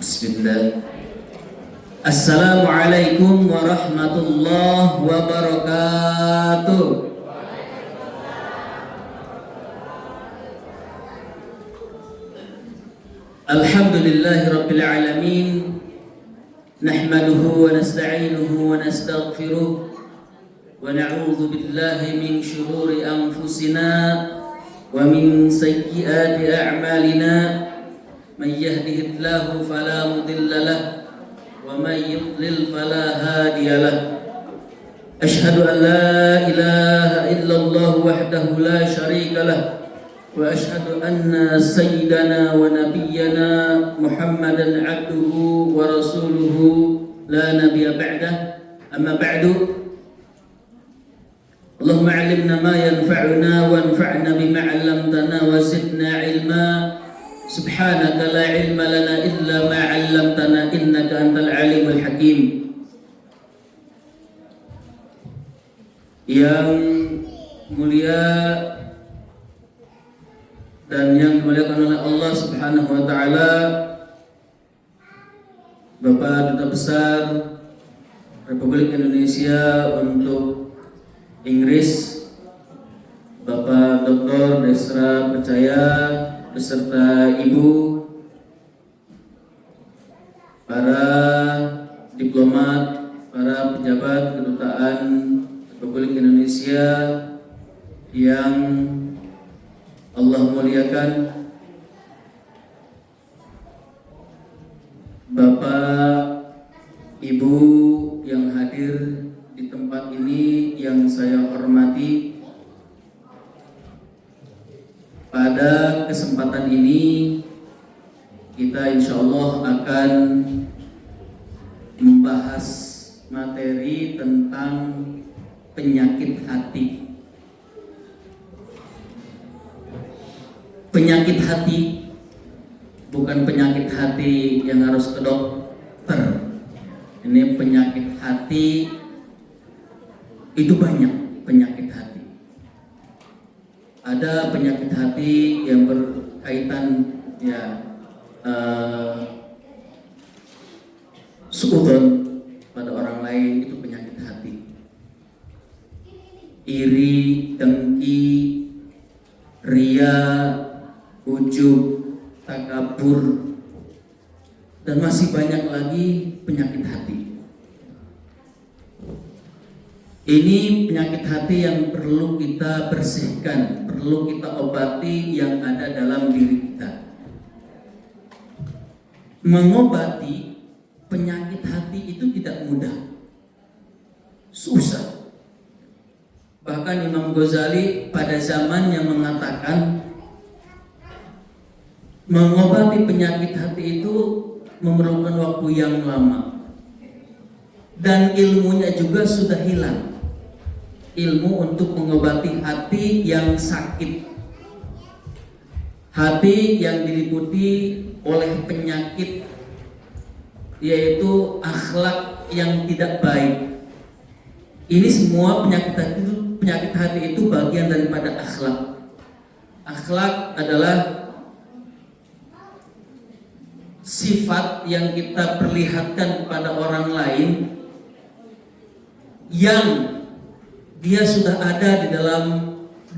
Bismillah. Assalamualaikum warahmatullahi wabarakatuh. Alhamdulillahi rabbil alamin. Nahmaduhu wa nasta'inuhu wa nastaghfiruh wa na'udzu billahi min shururi anfusina wa min sayyiati a'malina. Man yahdihillahu fala mudilla lahu wa man yudlil fala hadiya lahu. Asyhadu an la ilaha illallah wahdahu la syarika lahu wa asyhadu anna sayyidana wa nabiyyana Muhammadan abduhu wa rasuluhu la nabiyya ba'dah. Amma ba'du. Allahumma 'allimna ma yanfa'una wanfa'na bima 'allamtana wa zidna 'ilma. Subhanaka la ilma lana illa ma 'allamtana innaka antal alimul hakim. Yang mulia dan yang dimuliakan oleh Allah Subhanahu wa taala, Bapak Duta Besar Republik Indonesia untuk Inggris, Bapak Dr. Desra Percaya beserta Ibu, para diplomat, para pejabat kedutaan Republik Indonesia yang Allah muliakan, Bapak, Ibu yang hadir di tempat ini yang saya hormati. Pada kesempatan ini kita insya Allah akan membahas materi tentang penyakit hati. Penyakit hati bukan penyakit hati yang harus ke dokter. Ini penyakit hati itu banyak penyakit hati. Ada penyakit hati yang berkaitan suudzon pada orang lain, itu penyakit hati. Iri, dengki, ria, ujub, takabur, dan masih banyak lagi penyakit hati. Ini penyakit hati yang perlu kita bersihkan, perlu kita obati yang ada dalam diri kita. Mengobati penyakit hati itu tidak mudah, susah. Bahkan Imam Ghazali pada zamannya mengatakan mengobati penyakit hati itu memerlukan waktu yang lama dan ilmunya juga sudah hilang. Ilmu untuk mengobati hati yang sakit, hati yang diliputi oleh penyakit, yaitu akhlak yang tidak baik. Ini semua penyakit hati itu bagian daripada akhlak. Akhlak adalah sifat yang kita perlihatkan kepada orang lain yang dia sudah ada di dalam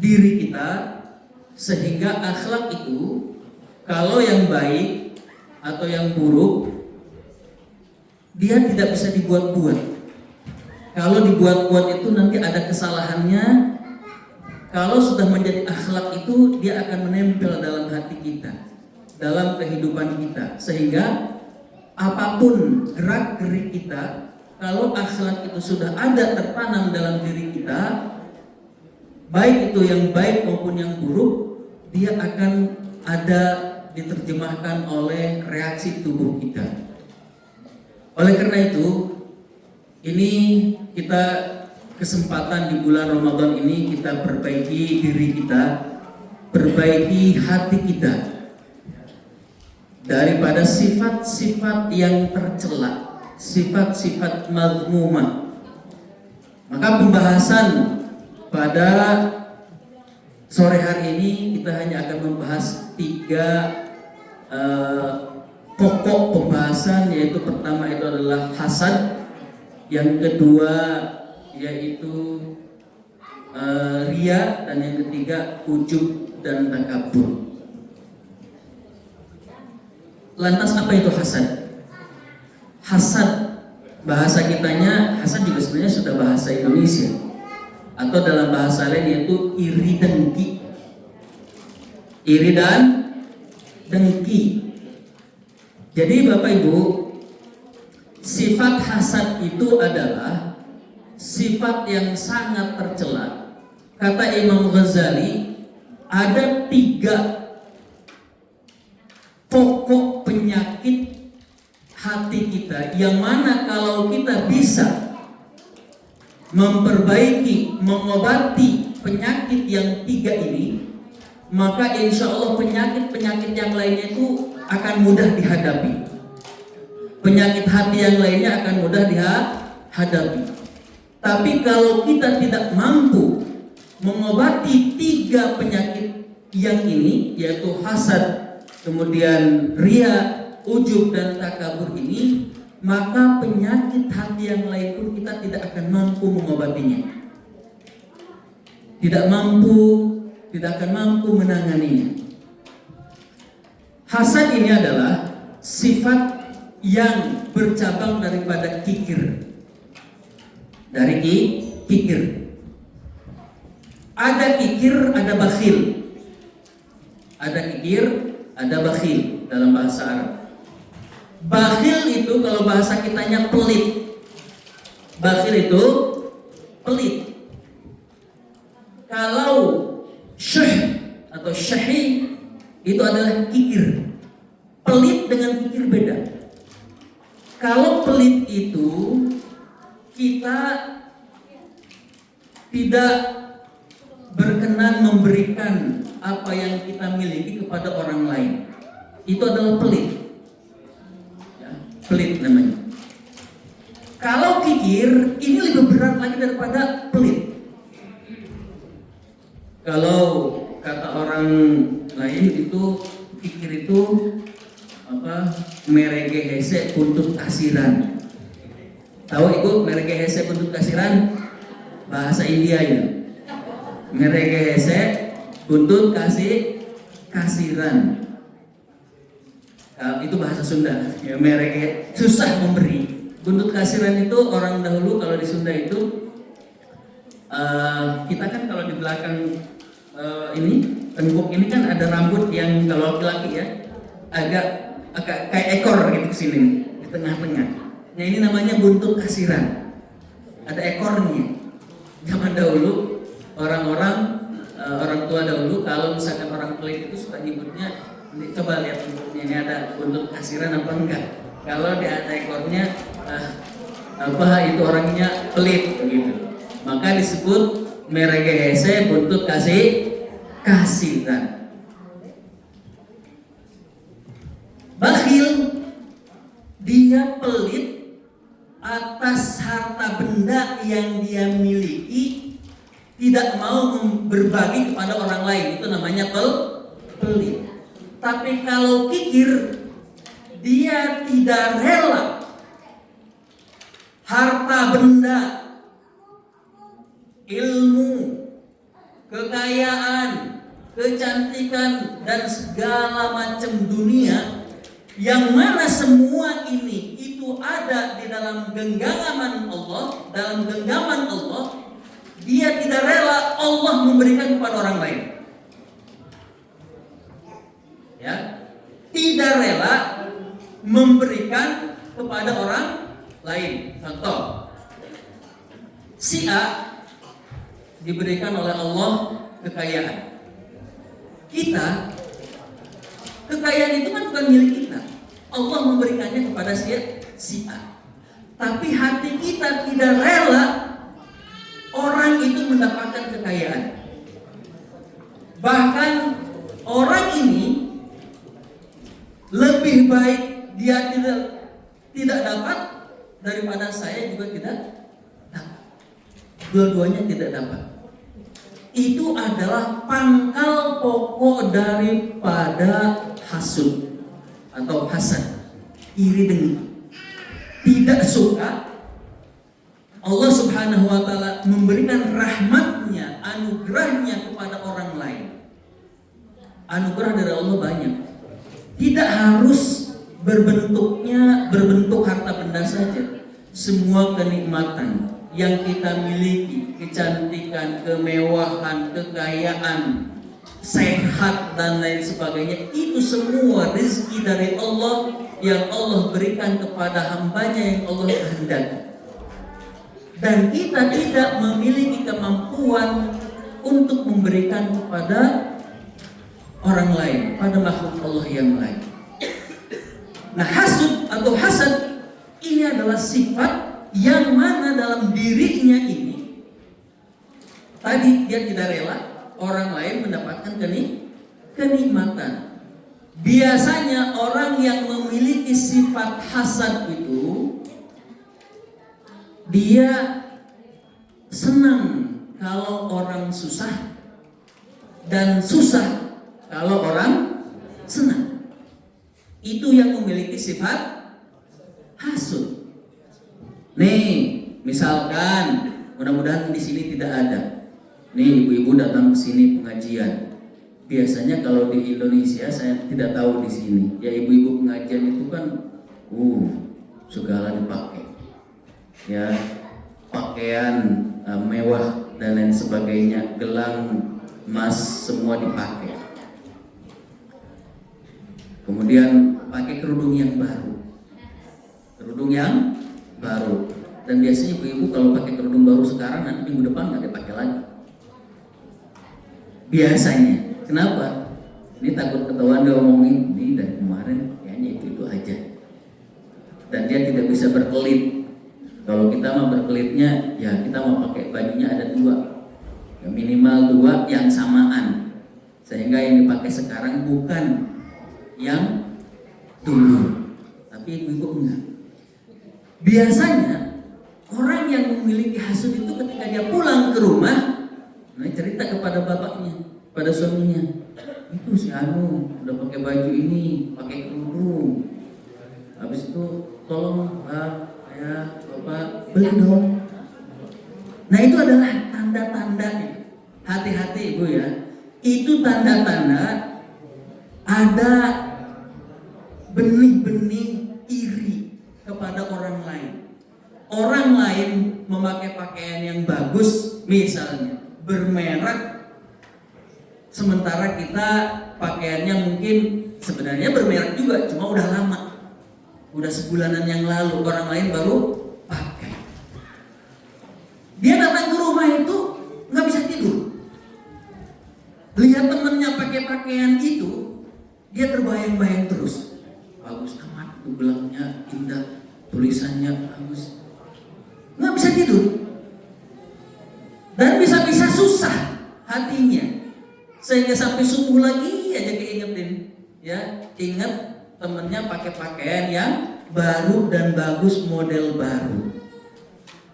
diri kita, sehingga akhlak itu kalau yang baik atau yang buruk dia tidak bisa dibuat-buat. Kalau dibuat-buat itu nanti ada kesalahannya. Kalau sudah menjadi akhlak itu dia akan menempel dalam hati kita, dalam kehidupan kita, sehingga apapun gerak-gerik kita, kalau akhlak itu sudah ada tertanam dalam diri kita, baik itu yang baik maupun yang buruk, dia akan ada diterjemahkan oleh reaksi tubuh kita. Oleh karena itu, ini kita kesempatan di bulan Ramadan ini kita perbaiki diri kita, perbaiki hati kita daripada sifat-sifat yang tercela, sifat-sifat mazmumah. Maka pembahasan pada sore hari ini kita hanya akan membahas 3 pokok pembahasan, yaitu pertama itu adalah hasad, yang kedua yaitu ria, dan yang ketiga ujub dan takabur. Lantas apa itu hasad? Hasad, bahasa kitanya hasad juga sebenarnya sudah bahasa Indonesia, atau dalam bahasa lain yaitu iri dengki. Iri dan dengki. Jadi Bapak Ibu, sifat hasad itu adalah sifat yang sangat tercela. Kata Imam Ghazali, ada 3 pokok penyakit hati kita, yang mana kalau kita bisa memperbaiki, mengobati penyakit yang 3 ini, maka insya Allah penyakit-penyakit yang lainnya itu akan mudah dihadapi. Penyakit hati yang lainnya akan mudah dihadapi. Tapi kalau kita tidak mampu mengobati 3 penyakit yang ini, yaitu hasad, kemudian ria, ujub dan takabur ini, maka penyakit hati yang lain pun kita tidak akan mampu mengobatinya. Tidak akan mampu menanganinya. Hasad ini adalah sifat yang bercabang daripada kikir. Dari kikir. Ada kikir, ada bakhil. Ada kikir, ada bakhil dalam bahasa Arab. Bakhil itu kalau bahasa kitanya pelit. Bakhil itu pelit. Kalau syuh atau syahi itu adalah kikir. Pelit dengan kikir beda. Kalau pelit itu kita tidak berkenan memberikan apa yang kita miliki kepada orang lain. Itu adalah pelit. Ya, pelit namanya. Kalau kikir, ini lebih berat lagi daripada pelit. Kalau kata orang lain itu kikir itu merege hese buntut kasiran. Tahu itu merege hese buntut kasiran? Bahasa India ini. Merege hese buntut kasiran. Itu bahasa Sunda. Ya, merege susah memberi. Buntut kasiran itu orang dahulu kalau di Sunda itu kita kan kalau di belakang ini tengkuk ini kan ada rambut yang kalau laki-laki ya agak kayak ekor gitu kesini di tengah-tengah. Nah ini namanya buntut kasiran. Ada ekornya. Zaman dahulu orang-orang orang tua dahulu kalau misalkan orang pelit itu suka nyebutnya, coba lihat bentuknya ini ada buntut kasiran apa enggak. Kalau dia ada ekornya itu orangnya pelit begitu. Maka disebut meregehese buntut kasiran. Bakhil, dia pelit atas harta benda yang dia miliki, tidak mau berbagi kepada orang lain. Itu namanya pelit. Tapi kalau kikir, dia tidak rela harta benda, ilmu, kekayaan, kecantikan, dan segala macam dunia, yang mana semua ini itu ada di dalam genggaman Allah, dalam genggaman Allah, dia tidak rela Allah memberikan kepada orang lain. Ya, tidak rela memberikan kepada orang lain. Contoh, si A diberikan oleh Allah kekayaan. Kita, kekayaan itu kan bukan milik kita. Allah memberikannya kepada si A. Tapi hati kita tidak rela orang itu mendapatkan kekayaan. Bahkan orang ini lebih baik dia tidak dapat daripada saya juga tidak dapat. Dua-duanya tidak dapat. Itu adalah pangkal pokok daripada hasud atau hasad. iri dengki. Tidak suka Allah Subhanahu wa ta'ala memberikan rahmatnya, anugerahnya kepada orang lain. Anugerah dari Allah banyak. Tidak harus berbentuk harta benda saja. Semua kenikmatan yang kita miliki, kecantikan, kemewahan, kekayaan, sehat dan lain sebagainya, itu semua rezeki dari Allah yang Allah berikan kepada hambanya yang Allah kehendaki. Dan kita tidak memiliki kemampuan untuk memberikan kepada orang lain, pada makhluk Allah yang lain. Nah, hasud atau hasad ini adalah sifat yang mana dalam dirinya ini tadi dia tidak rela orang lain mendapatkan kenikmatan. Biasanya orang yang memiliki sifat hasad itu dia senang kalau orang susah dan susah kalau orang senang. Itu yang memiliki sifat hasud. Nih, misalkan mudah-mudahan di sini tidak ada. Nih, ibu-ibu datang ke sini pengajian. Biasanya kalau di Indonesia, saya tidak tahu di sini. Ya, ibu-ibu pengajian itu kan segala dipakai. Ya, pakaian mewah dan lain sebagainya, gelang, emas semua dipakai. Kemudian pakai kerudung yang baru. Dan biasanya ibu-ibu kalau pakai kerudung baru sekarang, nanti minggu depan nggak dipakai lagi. Biasanya, kenapa? Ini takut ketahuan dia ngomongin ini dari kemarin, kayaknya itu aja. Dan dia tidak bisa berkelit. Kalau kita mau berkelitnya, ya kita mau pakai bajunya ada 2, ya, minimal 2 yang samaan, sehingga yang dipakai sekarang bukan yang dulu, tapi ibu-ibu enggak. Biasanya orang yang memiliki hasud itu ketika dia pulang ke rumah, cerita kepada bapaknya, pada suaminya, itu si Anu udah pakai baju ini, pakai kerudung. Habis itu tolong ya Bapak beli dong. Nah, itu adalah tanda-tanda. Hati-hati ibu ya. Itu tanda-tanda ada benih-benih iri kepada orang lain. Orang lain memakai pakaian yang bagus, misalnya bermerek, sementara kita pakaiannya mungkin sebenarnya bermerek juga, cuma udah lama, udah sebulanan yang lalu, orang lain baru pakai. Dia datang ke rumah itu nggak bisa tidur, lihat temennya pakai pakaian itu, dia terbayang-bayang terus. Bagus amat, itu gelangnya indah, tulisannya bagus, nggak bisa tidur. Dan bisa-bisa susah hatinya, sehingga sampai subuh lagi aja keingetin, ya, ingat temennya pakai pakaian yang baru dan bagus, model baru.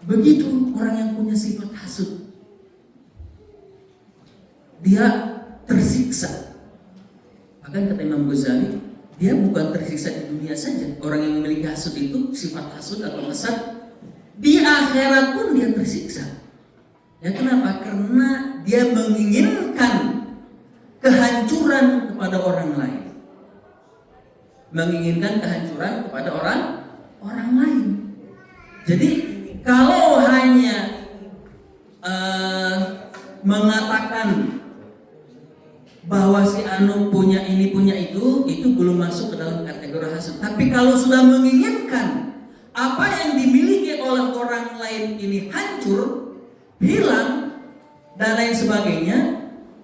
Begitu orang yang punya sifat hasud, dia tersiksa. Bahkan kata Imam Ghazali, dia bukan tersiksa di dunia saja. Orang yang memiliki hasud itu, sifat hasud atau hasad, di akhirat pun dia tersiksa. Ya, kenapa? Karena dia menginginkan kehancuran kepada orang lain. Menginginkan kehancuran kepada orang lain. Jadi kalau hanya mengatakan bahwa si Anu punya ini punya itu belum masuk ke dalam kategori hasad. Tapi kalau sudah menginginkan apa yang dimiliki oleh orang lain ini hancur, hilang dan lain sebagainya,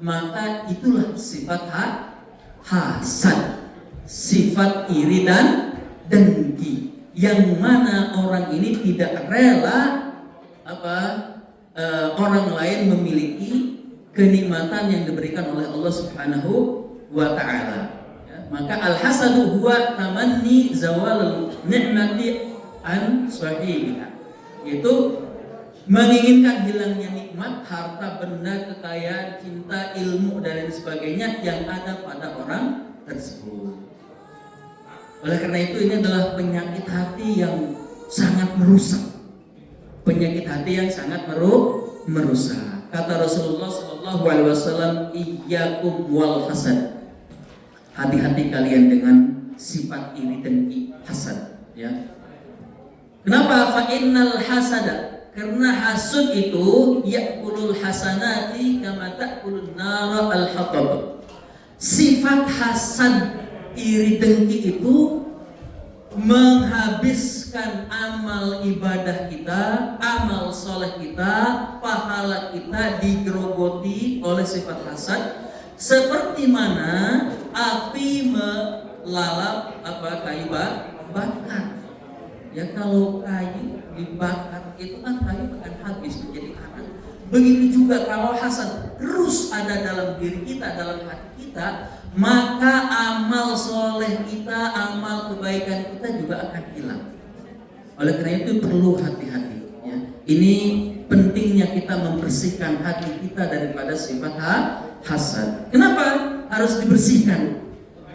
maka itulah sifat hasad, sifat iri dan dengki, yang mana orang ini tidak rela orang lain memiliki kenikmatan yang diberikan oleh Allah Subhanahu wa ta'ala. Ya, maka al-hasadu huwa tamanni zawal ni'mati an sahibiha. Itu menginginkan hilangnya nikmat, harta benda, kekayaan, cinta, ilmu dan lain sebagainya yang ada pada orang tersebut. Oleh karena itu ini adalah penyakit hati yang sangat merusak. Penyakit hati yang sangat merusak. Kata Rasulullah Shallallahu Alaihi Wasallam, "Iyyakum wal hasad." Hati-hati kalian dengan sifat iri dengki, hasad. Ya. Kenapa? Fa innal hasada, karena hasud itu ya'kulul hasanati kama ta'kulun nara al-hatab. Sifat hasad, iri dengki itu menghabiskan amal ibadah kita, amal soleh kita, pahala kita digerogoti oleh sifat hasad, seperti mana api melalap kayu bakar. Ya, kalau kayu dibakar itu kan kayu akan habis menjadi arak. Begitu juga kalau hasad terus ada dalam diri kita, dalam hati kita, maka amal soleh kita, amal kebaikan kita juga akan hilang. Oleh karena itu perlu hati-hati. Ya. Ini pentingnya kita membersihkan hati kita daripada sifat hasad. Kenapa harus dibersihkan?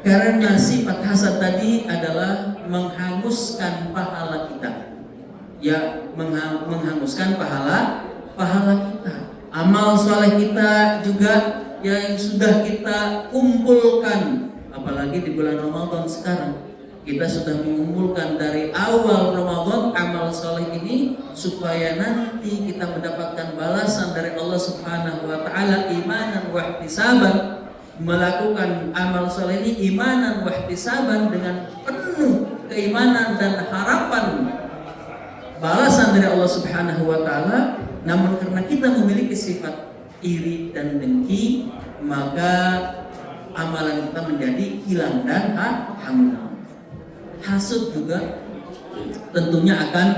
Karena sifat hasad tadi adalah menghanguskan pahala kita. Ya, menghanguskan pahala kita. Amal soleh kita juga yang sudah kita kumpulkan, apalagi di bulan Ramadan sekarang. Kita sudah mengumpulkan dari awal Ramadan amal soleh ini supaya nanti kita mendapatkan balasan dari Allah Subhanahu wa taala imanan wa ihtisaban. Melakukan amal soleh ini imanan wa ihtisaban, dengan penuh keimanan dan harapan balasan dari Allah Subhanahu wa taala. Namun karena kita memiliki sifat iri dan dengki, maka amalan kita menjadi hilang dan hamil. Hasud juga tentunya akan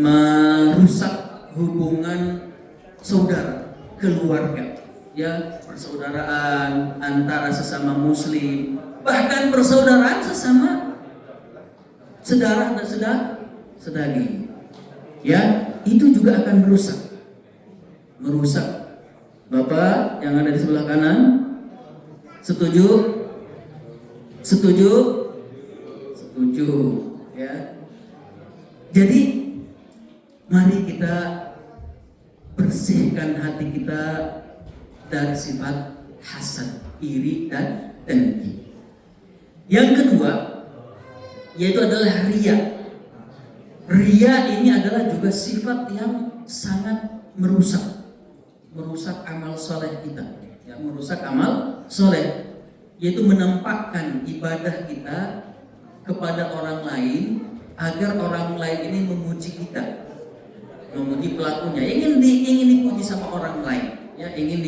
merusak hubungan saudara, keluarga. Ya, persaudaraan antara sesama muslim, bahkan persaudaraan sesama sedarah dan sedaging. Ya, itu juga akan merusak. Bapak yang ada di sebelah kanan, setuju? Ya. Jadi mari kita bersihkan hati kita dari sifat hasad, iri dan dengki. Yang kedua yaitu adalah riya. Riya ini adalah juga sifat yang sangat merusak amal soleh kita. Ya, merusak amal soleh, yaitu menampakkan ibadah kita kepada orang lain agar orang lain ini memuji kita, memuji pelakunya, ingin dipuji sama orang lain. Ya, ingin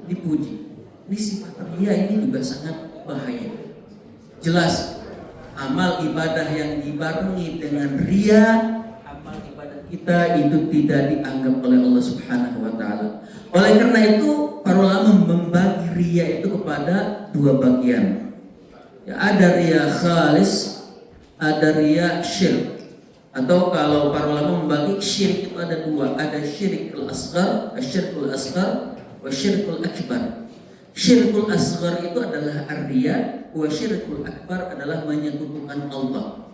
dipuji. Ini sifat riya ini juga sangat bahaya. Jelas amal ibadah yang dibarengi dengan riya, amal ibadah kita itu tidak dianggap oleh Allah Subhanahu wa taala. Oleh karena itu para ulama membagi riya itu kepada dua bagian. Ya, ada riya khalis, ada riya syirk. Atau kalau para ulama membagi syirik itu ada dua, ada syirikul asghar, asyirkul asghar, wa syirkul akbar. Syirkul asghar itu adalah ar-riya, wa syirkul akbar adalah menyekutukan Allah.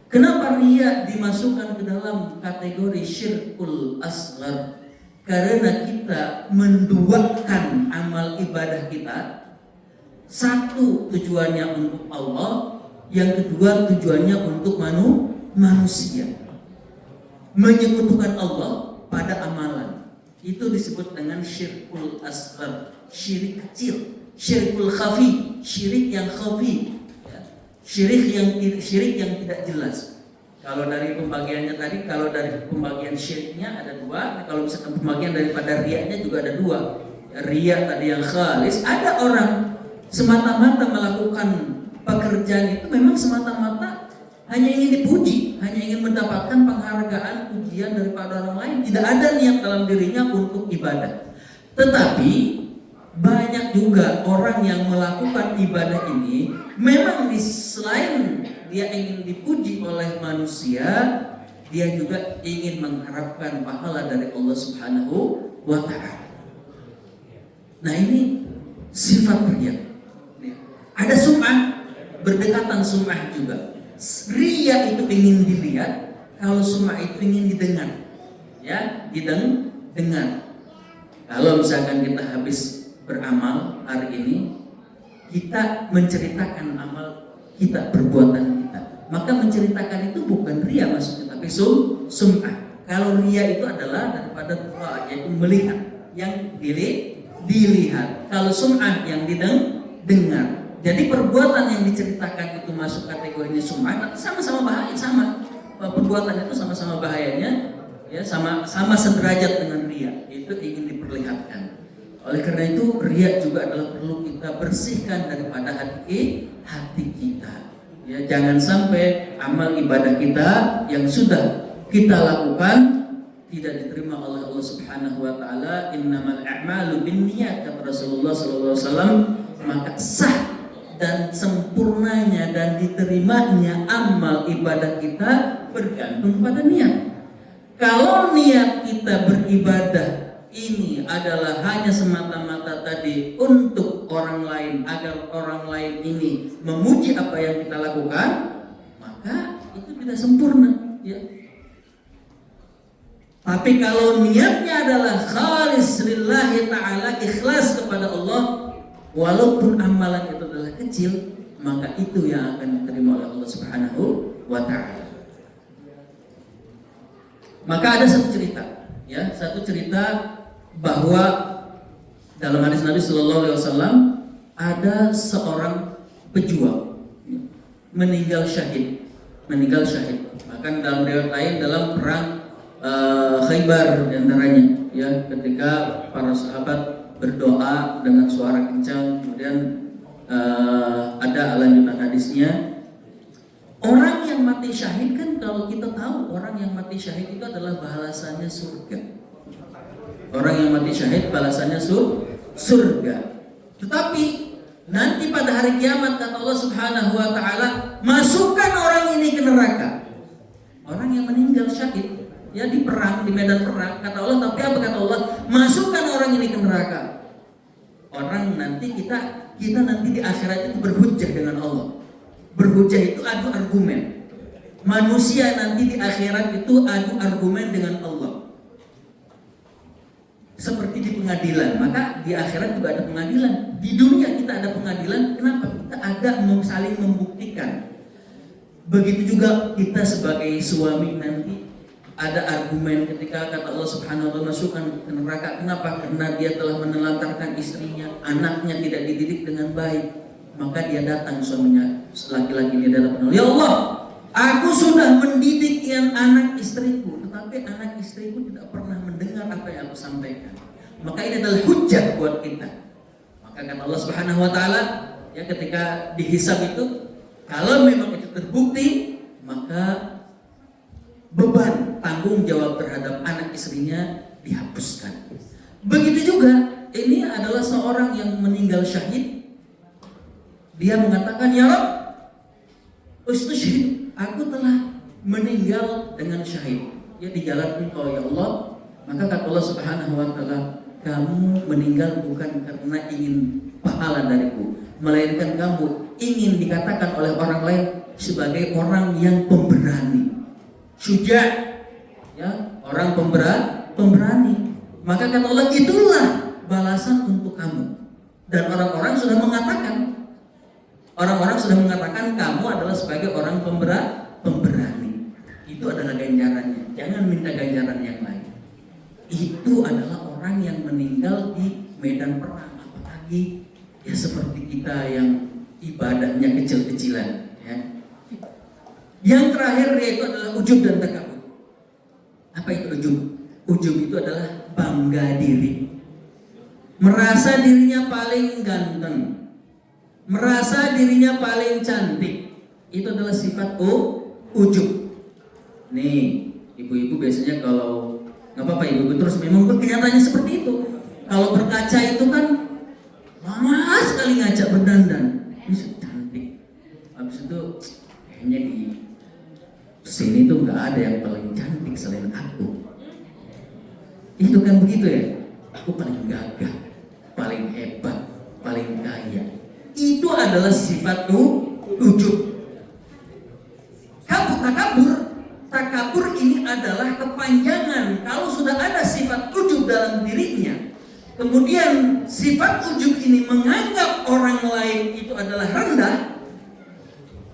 Kenapa riya dimasukkan ke dalam kategori syirkul asghar? Karena kita menduakan amal ibadah kita. Satu, tujuannya untuk Allah, yang kedua tujuannya untuk manusia. Menyekutukan Allah pada amalan itu disebut dengan syirkul asghar, syirik kecil. Syirkul khafi, syirik yang khafi, ya. Syirik yang tidak jelas. Kalau dari pembagiannya tadi, kalau dari pembagian syiriknya ada dua. Kalau misalkan pembagian daripada riyanya juga ada dua. Riya tadi yang khalis, ada orang semata-mata melakukan pekerjaan itu memang semata-mata hanya ingin dipuji, hanya ingin mendapatkan penghargaan, pujian daripada orang lain. Tidak ada niat dalam dirinya untuk ibadah. Tetapi banyak juga orang yang melakukan ibadah ini memang selain dia ingin dipuji oleh manusia, dia juga ingin mengharapkan pahala dari Allah Subhanahu wa ta'ala. Nah, ini sifat riya. Ada sum'ah, berdekatan sum'ah juga. Ria itu ingin dilihat, kalau sum'ah itu ingin didengar. Ya, dengar. Kalau misalkan kita habis beramal hari ini, kita menceritakan amal kita, perbuatan kita, maka menceritakan itu bukan ria maksudnya, tapi sum'ah. Kalau ria itu adalah daripada tua, yaitu melihat, yang dilihat. Kalau sum'ah yang dengar. Jadi perbuatan yang diceritakan itu masuk kategorinya sum'ah, sama-sama bahaya, sama. Perbuatan itu sama-sama bahayanya, ya sama sederajat dengan ria. Itu ingin diperlihatkan. Oleh karena itu ria juga adalah perlu kita bersihkan daripada hati kita. Ya, jangan sampai amal ibadah kita yang sudah kita lakukan tidak diterima oleh Allah Subhanahu wa taala. Innamal a'malu binniyat, kata Rasulullah sallallahu alaihi wasallam. Maka sah dan sempurnanya dan diterimanya amal ibadah kita bergantung pada niat. Kalau niat kita beribadah ini adalah hanya semata-mata tadi untuk orang lain, agar orang lain ini memuji apa yang kita lakukan, maka itu tidak sempurna, ya. Tapi kalau niatnya adalah khalis lillahi ta'ala, ikhlas kepada Allah, walaupun amalan itu adalah kecil, maka itu yang akan diterima oleh Allah Subhanahu wa ta'ala. Maka ada satu cerita bahwa dalam hadis Nabi Sallallahu Alaihi Wasallam ada seorang pejuang meninggal syahid. Bahkan dalam riwayat lain dalam perang Khaybar diantaranya, ya, ketika para sahabat berdoa dengan suara kencang, kemudian ada lanjutan hadisnya. Orang yang mati syahid kan, kalau kita tahu orang yang mati syahid itu adalah balasannya surga. Orang yang mati syahid balasannya surga. Tetapi nanti pada hari kiamat kata Allah Subhanahu wa taala, masukkan orang ini ke neraka. Orang yang meninggal syahid, ya, di perang, di medan perang, kata Allah, tapi apa kata Allah? Masukkan orang ini ke neraka. Orang nanti kita nanti di akhirat itu berhujjah dengan Allah. Berhujjah itu adu argumen. Manusia nanti di akhirat itu adu argumen dengan Allah. Seperti di pengadilan, maka di akhirat juga ada pengadilan. Di dunia kita ada pengadilan, kenapa? Kita ada saling membuktikan. Begitu juga kita sebagai suami nanti ada argumen ketika kata Allah Subhanahu wa taala masukkan ke neraka. Kenapa? Karena dia telah menelantarkan istrinya, anaknya tidak dididik dengan baik. Maka dia datang, suaminya laki-laki ini datang, ya Allah, aku sudah mendidik yang anak istriku, tetapi anak istriku tidak pernah mendengar apa yang aku sampaikan. Maka ini adalah hujjah buat kita. Maka kata Allah Subhanahu wa taala, ya, ketika dihisab itu, kalau memang itu terbukti, maka beban tanggung jawab terhadap anak istrinya dihapuskan. Begitu juga, ini adalah seorang yang meninggal syahid. Dia mengatakan, ya Rabb, ustushhid, aku telah meninggal dengan syahid, ya, di jalan Engkau ya Allah. Maka kata Allah Subhanahu wa taala, kamu meninggal bukan karena ingin pahala dariku, melainkan kamu ingin dikatakan oleh orang lain sebagai orang yang pemberani, syuja', ya, orang pemberani. Maka kata Allah, itulah balasan untuk kamu. Dan orang-orang sudah mengatakan kamu adalah sebagai orang pemberani. Itu adalah ganjarannya. Jangan minta ganjaran yang lain. Itu adalah orang yang meninggal di medan perang. Apalagi, ya, seperti kita yang ibadahnya kecil-kecilan, ya. Yang terakhir yaitu adalah ujub dan takabur. Apa itu ujub? Ujub itu adalah bangga diri, merasa dirinya paling ganteng, merasa dirinya paling cantik. Itu adalah sifat ujub. Nih, ibu-ibu biasanya kalau nggak apa-apa ibu terus, memang kenyataannya seperti itu. Kalau berkaca itu kan lama sekali ngaca berdandan, ini cantik. Habis itu kayaknya di sini tuh nggak ada yang paling cantik selain aku. Itu kan begitu ya. Aku paling gagah, paling hebat, paling kaya. Itu adalah sifat ujub. adalah kepanjangan. Kalau sudah ada sifat ujub dalam dirinya, kemudian sifat ujub ini menganggap orang lain itu adalah rendah,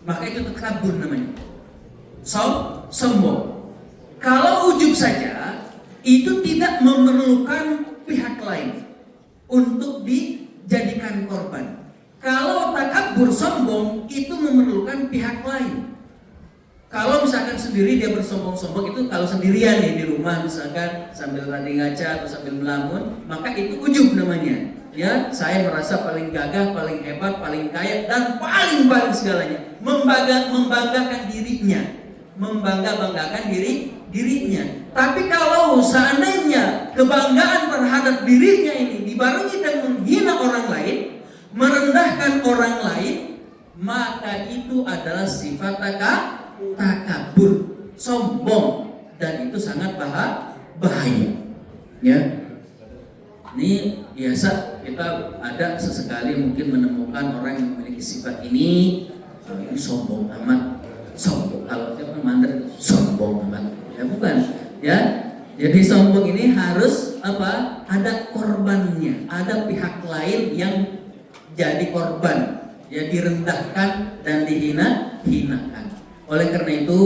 maka itu takabur namanya. Sombong. Kalau ujub saja, itu tidak memerlukan pihak lain untuk dijadikan korban. Kalau takabur sombong, itu memerlukan pihak lain. Kalau misalkan sendiri dia bersombong-sombong, itu kalau sendirian nih di rumah misalkan sambil tadi ngaca atau sambil melamun, maka itu ujub namanya. Ya, saya merasa paling gagah, paling hebat, paling kaya dan paling segalanya. Membanggakan dirinya, membanggakan dirinya. Tapi kalau seandainya kebanggaan terhadap dirinya ini dibarengi dengan menghina orang lain, merendahkan orang lain, maka itu adalah sifat takabur, sombong, dan itu sangat bahaya. Ya, ini biasa kita ada sesekali mungkin menemukan orang yang memiliki sifat ini sombong amat, sombong. Kalau siapa mandir sombong amat, ya bukan. Ya, jadi sombong ini harus apa? Ada korbannya, ada pihak lain yang jadi korban, ya direndahkan dan dihinakan. Oleh karena itu,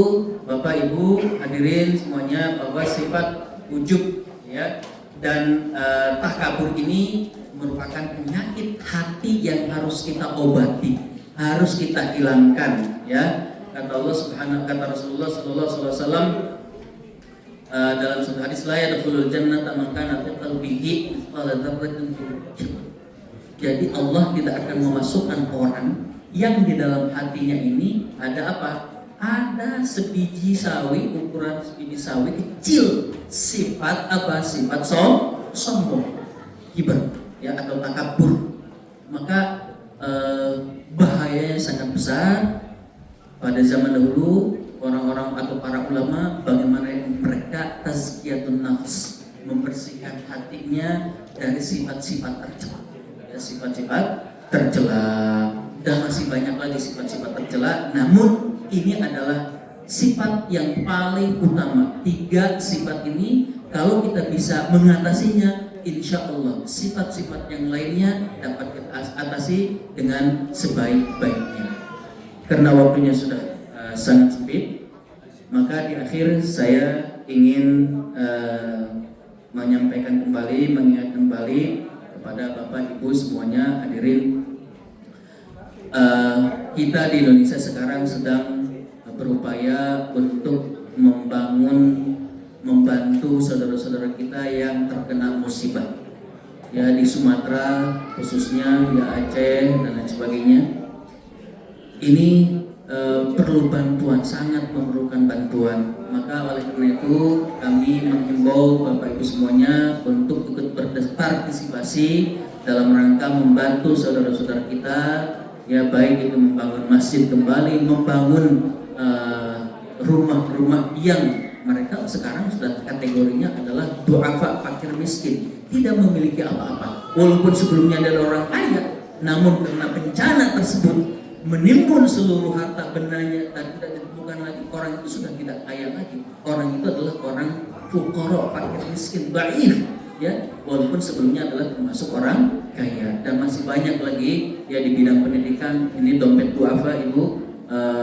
Bapak Ibu hadirin semuanya, bahwa sifat ujub ya dan takabur ini merupakan penyakit hati yang harus kita obati, harus kita hilangkan. Ya, kata Allah Subhanahu, kata Rasulullah Sallallahu Alaihi Wasallam dalam suatu hadis, la yadkhulul jannata man kana fi qalbihi mithqala dzarratin min kibr. Jadi Allah tidak akan memasukkan orang yang di dalam hatinya ini ada apa? Ada sebiji sawi, ukuran sebiji sawi kecil, sifat apa? Sifat sombong, kibr, ya, atau takabur. Maka bahayanya sangat besar. Pada zaman dahulu orang-orang atau para ulama, bagaimana mereka tazkiyatun nafs, membersihkan hatinya dari sifat-sifat tercela, ya, sifat-sifat tercela, dan masih banyak lagi sifat-sifat tercela. Namun ini adalah sifat yang paling utama. 3 sifat ini kalau kita bisa mengatasinya, insya Allah sifat-sifat yang lainnya dapat kita atasi dengan sebaik-baiknya. Karena waktunya sudah sangat sempit, maka di akhir saya ingin menyampaikan kembali, mengingatkan kembali kepada Bapak Ibu semuanya hadirin, kita di Indonesia sekarang sedang berupaya untuk membantu saudara-saudara kita yang terkena musibah, ya, di Sumatera khususnya, ya, Aceh dan lain sebagainya. Ini perlu bantuan, sangat memerlukan bantuan. Maka oleh karena itu kami menghimbau Bapak Ibu semuanya untuk ikut berpartisipasi dalam rangka membantu saudara-saudara kita, ya, baik itu membangun masjid kembali, membangun rumah-rumah yang mereka sekarang sudah kategorinya adalah du'afa, fakir miskin, tidak memiliki apa-apa. Walaupun sebelumnya adalah orang kaya, namun karena bencana tersebut menimbun seluruh harta bendanya dan tidak ditemukan lagi, orang itu sudah tidak kaya lagi. Orang itu adalah orang fuqara, fakir miskin, dhaif, ya, walaupun sebelumnya adalah termasuk orang kaya. Dan masih banyak lagi, ya, di bidang pendidikan. Ini dompet duafa Ibu,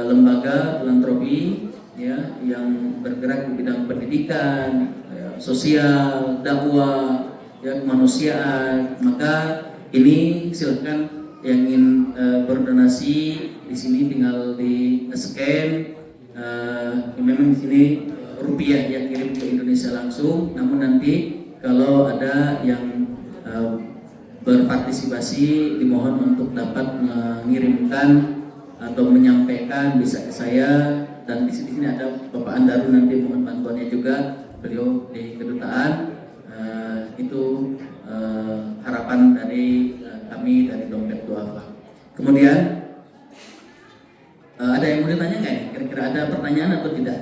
lembaga filantropi, ya, yang bergerak di bidang pendidikan, ya, sosial, dakwah, ya, kemanusiaan. Maka ini silakan yang ingin berdonasi di sini tinggal di scan. Memang di sini rupiah yang kirim ke Indonesia langsung. Namun nanti kalau ada yang berpartisipasi, dimohon untuk dapat mengirimkan atau menyampaikan bisa ke saya. Dan di sini ada Bapak Andaru, nanti mohon bantuannya juga, beliau di kedutaan. Itu harapan dari kami dari Dompet Duafa. Kemudian ada yang mau ditanya nggak? Kira-kira ada pertanyaan atau tidak?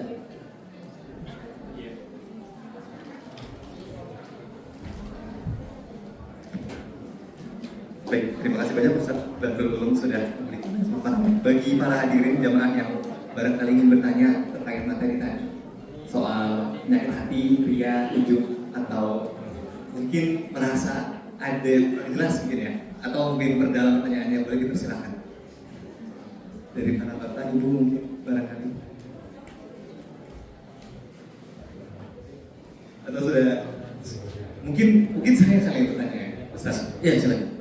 Baik, terima kasih banyak Ustaz Badrul Ulum sudah memberikan kesempatan bagi para hadirin jamaah yang barangkali ingin bertanya terkait materi tadi soal penyakit hati, ria, ujub, atau mungkin merasa ada jelas mungkin ya, atau mungkin perdalam pertanyaannya boleh dipersilakan dari para bapak ibu mungkin barangkali, atau sudah mungkin saya kali yang bertanya ya, Ustaz. Ya, silakan.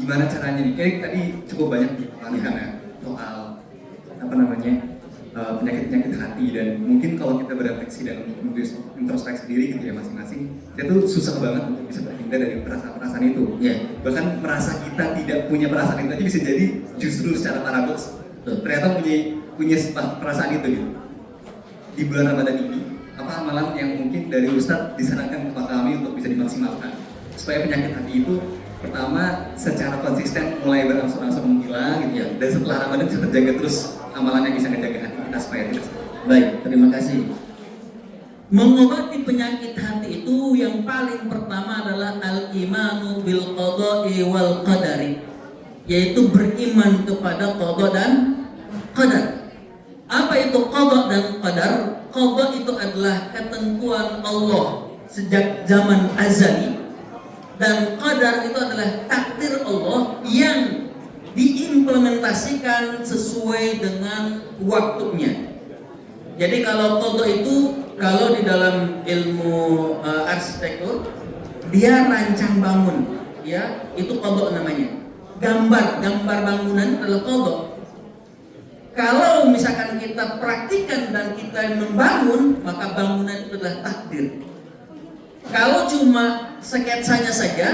Gimana caranya nih? Kayak tadi cukup banyak diperhatikan ya soal apa namanya penyakit-penyakit hati, dan mungkin kalau kita berefleksi dan introspeksi diri gitu ya masing-masing, kita tuh susah banget untuk bisa terhindar dari perasaan-perasaan itu. Ya. Bahkan merasa kita tidak punya perasaan itu aja bisa jadi justru secara paradoks ternyata punya perasaan itu gitu. Di bulan Ramadan ini, apa amalan yang mungkin dari Ustadz disarankan kepada kami untuk bisa dimaksimalkan supaya penyakit hati itu pertama secara konsisten mulai berangsur-angsur menghilang gitu ya, dan setelah Ramadan bisa terjaga terus amalan yang bisa menjaga hati kita supaya tidak sakit. Baik, terima kasih. Mengobati penyakit hati itu yang paling pertama adalah al-imanu bil qada'i wal qadari, yaitu beriman kepada qada dan qadar. Apa itu qada dan qadar? Qada itu adalah ketentuan Allah sejak zaman azali, dan qadar itu adalah takdir Allah yang diimplementasikan sesuai dengan waktunya. Jadi kalau qada itu, kalau di dalam ilmu arsitektur, dia rancang bangun, ya itu qada namanya. Gambar bangunan adalah qada. Kalau misalkan kita praktikkan dan kita membangun, maka bangunan itu adalah takdir. Kalau cuma sketsanya saja,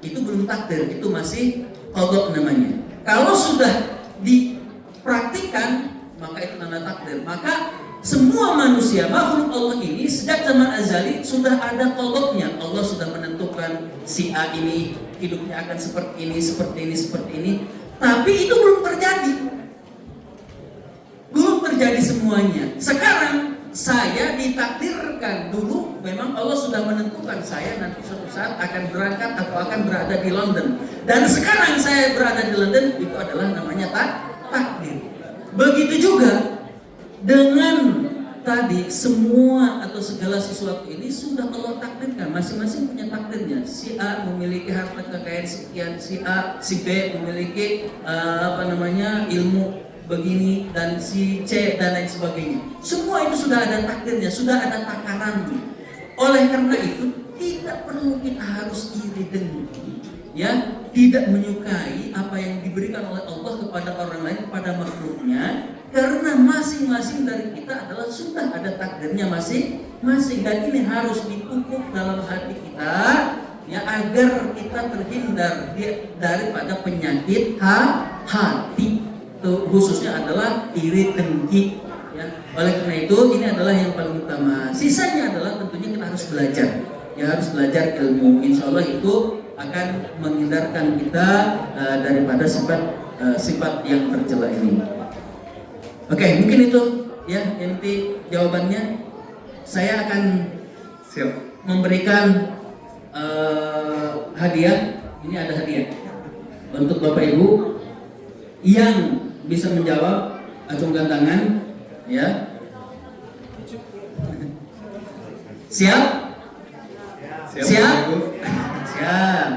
itu belum takdir, itu masih qada namanya. Kalau sudah dipraktikkan, maka itu tanda takdir. Maka semua manusia, makhluk Allah ini sejak zaman azali sudah ada qadanya. Allah sudah menentukan si A ini hidupnya akan seperti ini, seperti ini, seperti ini. Tapi itu belum terjadi. Belum terjadi semuanya. Sekarang saya ditakdirkan, dulu memang Allah sudah menentukan saya nanti suatu saat akan berangkat atau akan berada di London. Dan sekarang saya berada di London, itu adalah namanya takdir. Begitu juga dengan tadi, semua atau segala sesuatu ini sudah Allah takdirkan, masing-masing punya takdirnya. Si A memiliki harta kekayaan sekian, si A, si B memiliki ilmu begini, dan si C dan lain sebagainya. Semua itu sudah ada takdirnya, sudah ada takarannya. Oleh karena itu tidak perlu kita harus iri dengki, ya, tidak menyukai apa yang diberikan oleh Allah kepada orang lain, kepada makhluknya, karena masing-masing dari kita adalah sudah ada takdirnya masing-masing, dan ini harus dipupuk dalam hati kita, ya, agar kita terhindar daripada penyakit hati. Itu khususnya adalah iri dengki, ya. Oleh karena itu ini adalah yang paling utama. Sisanya adalah tentunya kita harus belajar, ya, harus belajar ilmu. Insya Allah itu akan menghindarkan kita daripada sifat yang tercela ini. Oke, mungkin itu ya inti jawabannya. Saya akan memberikan hadiah. Ini ada hadiah untuk Bapak Ibu yang bisa menjawab, acungkan tangan, ya. Siap? Siap? Siap.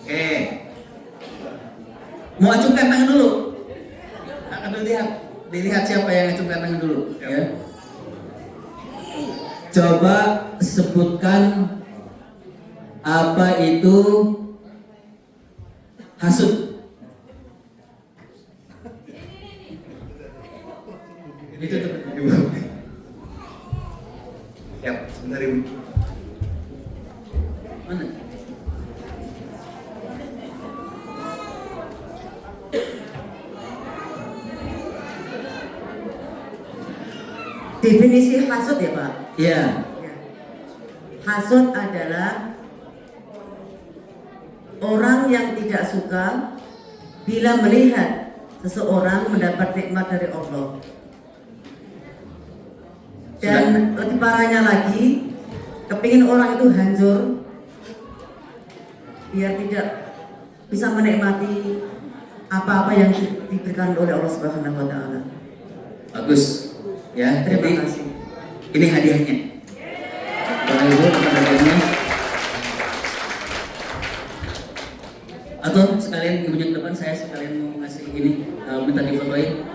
Oke. Mau acungkan tangan dulu? Akan dilihat siapa yang acungkan tangan dulu, ya. Coba sebutkan apa itu hasud. Itu tuh Ibu. Siap, sebentar Ibu. Mana? Definisi hasud ya Pak? Iya. Hasud adalah orang yang tidak suka bila melihat seseorang mendapat nikmat dari Allah. Dan lebih parahnya lagi, kepingin orang itu hancur biar tidak bisa menikmati apa-apa yang diberikan oleh Allah Subhanahu wa taala. Bagus. Ya, Terima jadi kasih. Ini hadiahnya. Bapak Ibu, hadiahnya. Atau sekalian ibunya ke depan, saya sekalian mau ngasih ini, minta difotoin.